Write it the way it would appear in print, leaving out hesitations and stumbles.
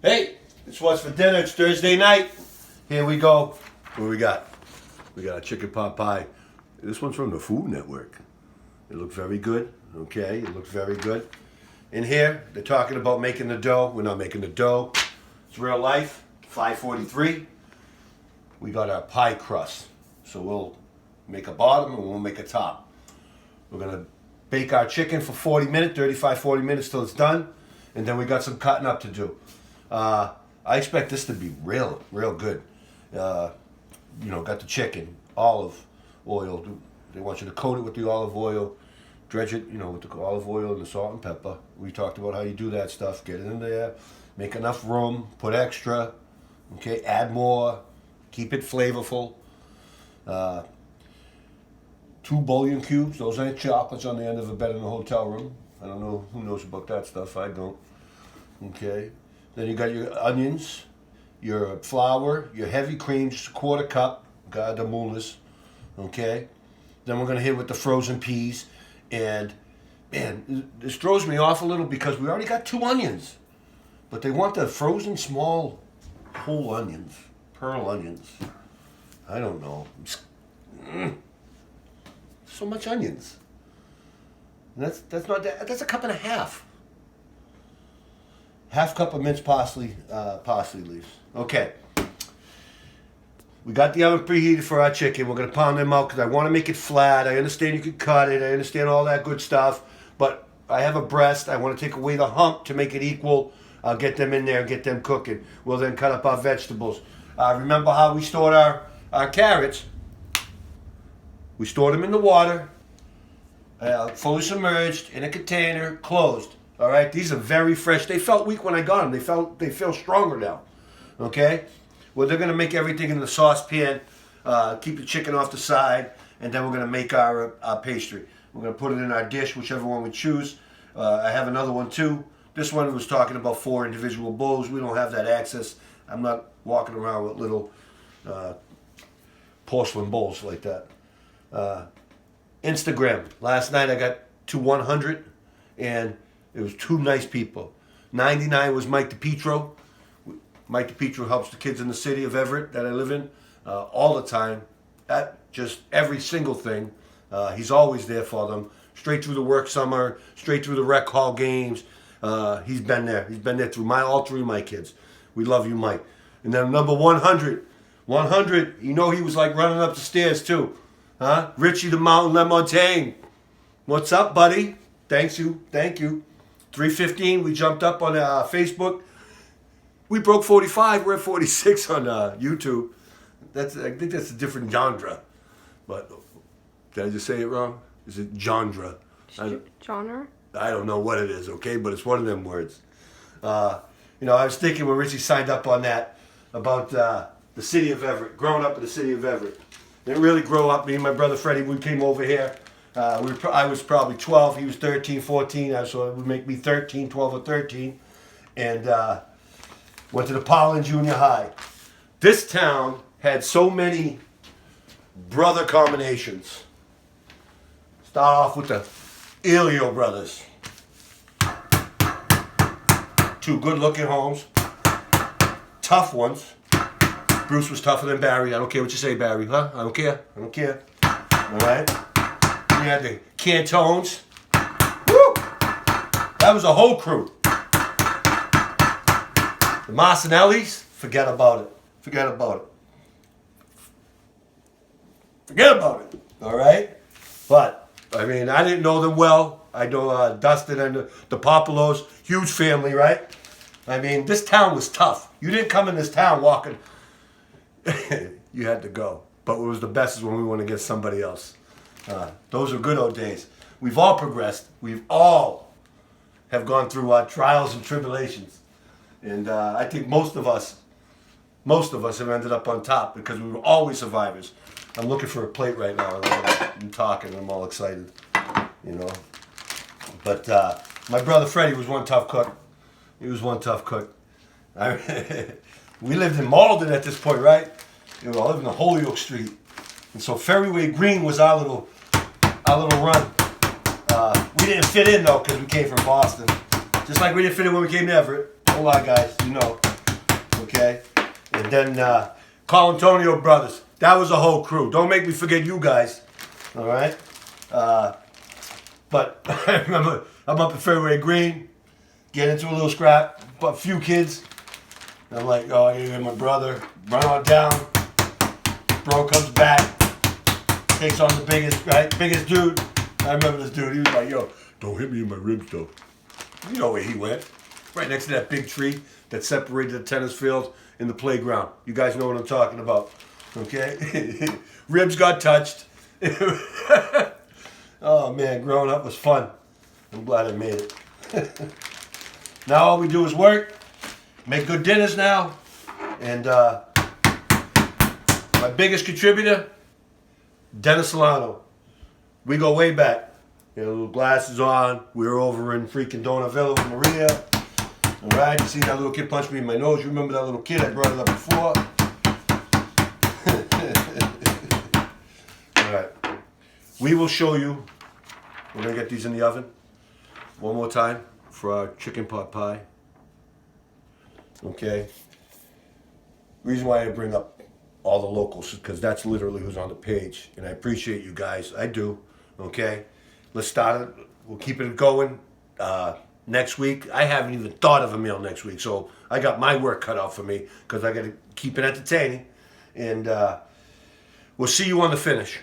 Hey, it's what's for dinner. It's Thursday night. Here we go. What we got? We got a chicken pot pie. This one's from the Food Network. It looks very good. Okay, it looks very good. In here, they're talking about making the dough. We're not making the dough. It's real life. 543. We got our pie crust. So we'll make a bottom and we'll make a top. We're going to bake our chicken for 40 minutes, 35, 40 minutes till it's done. And then we got some cutting up to do. I expect this to be real good. Got the chicken, olive oil. They want you to coat it with the olive oil, dredge it, with the olive oil and the salt and pepper. We talked about how you do that stuff. Get it in there, make enough room, put extra, okay, add more, keep it flavorful. 2 bouillon cubes. Those ain't chocolates on the end of a bed in a hotel room. I don't know who knows about that stuff. I don't. Okay. Then you got your onions, your flour, your heavy cream, just a quarter cup, gardamulas, okay? Then we're gonna hit with the frozen peas, and man, this throws me off a little because we already got 2 onions, but they want the frozen small whole onions, pearl onions. I don't know. So much onions. And that's a cup and a half. Half cup of minced parsley leaves. Okay. We got the oven preheated for our chicken. We're going to pound them out because I want to make it flat. I understand you can cut it. I understand all that good stuff. But I have a breast. I want to take away the hump to make it equal. I'll get them in there, get them cooking. We'll then cut up our vegetables. Remember how we stored our carrots? We stored them in the water, fully submerged, in a container, closed. All right, these are very fresh. They felt weak when I got them. They feel stronger now. Okay, well they're gonna make everything in the saucepan. Keep the chicken off the side, and then we're gonna make our pastry. We're gonna put it in our dish, whichever one we choose. I have another one too. This one was talking about 4 individual bowls. We don't have that access. I'm not walking around with little porcelain bowls like that. Instagram. Last night I got to 100, and it was 2 nice people. 99 was Mike DePietro. Mike DePietro helps the kids in the city of Everett that I live in all the time. At just every single thing. He's always there for them. Straight through the work summer, straight through the rec hall games. He's been there. He's been there through all 3 of my kids. We love you, Mike. And then number 100. 100, he was like running up the stairs too. Huh? Richie the Mountain LeMontagne. What's up, buddy? Thank you. 315, we jumped up on Facebook. We broke 45. We're at 46 on YouTube. I think that's a different genre. But did I just say it wrong? Is it genre? Genre? I don't know what it is, okay? But it's one of them words. I was thinking when Richie signed up on that about the city of Everett, growing up in the city of Everett. Didn't really grow up. Me and my brother Freddie, we came over here. I was probably 12. He was 13, 14. So it would make me 13, 12 or 13. And went to the Pollen Junior High. This town had so many brother combinations. Start off with the Elio brothers. 2 good-looking homes. Tough ones. Bruce was tougher than Barry. I don't care what you say, Barry. Huh? I don't care. All right? We had the Cantones. Woo! That was a whole crew. The Marcinellis, forget about it. All right? But, I didn't know them well. I know Dustin and the Popolos. Huge family, right? This town was tough. You didn't come in this town walking. You had to go. But what was the best is when we went against somebody else. Those are good old days. We've all progressed. We've all have gone through trials and tribulations. And I think most of us have ended up on top because we were always survivors. I'm looking for a plate right now. I'm talking. I'm all excited. But my brother Freddie was one tough cook. He was one tough cook. We lived in Malden at this point, right? I lived in Holyoke Street. And so Ferryway Green was our little run. We didn't fit in though because we came from Boston. Just like we didn't fit in when we came to Everett. Hold on, guys. Okay? And then Colantonio Brothers. That was a whole crew. Don't make me forget you guys. All right? But I remember I'm up at Fairway Green, get into a little scrap, but a few kids. And I'm like, oh, yeah, my brother. Run on down. Bro comes back, takes on the biggest dude. I remember this dude. He was like, yo, don't hit me in my ribs, though. You know where he went. Right next to that big tree that separated the tennis field and the playground. You guys know what I'm talking about. Okay? Ribs got touched. Oh, man, growing up was fun. I'm glad I made it. Now all we do is work, make good dinners now, and my biggest contributor, Dennis Solano. We go way back. You know, little glasses on. We were over in freaking Donavilla with Maria. All right, you see that little kid punch me in my nose. You remember that little kid? I brought it up before. All right. We will show you. We're going to get these in the oven one more time for our chicken pot pie. Okay. Reason why I bring up all the locals is because that's literally who's on the page. And I appreciate you guys. I do. Okay. Let's start it. We'll keep it going next week. I haven't even thought of a meal next week. So I got my work cut out for me because I got to keep it entertaining. And we'll see you on the finish.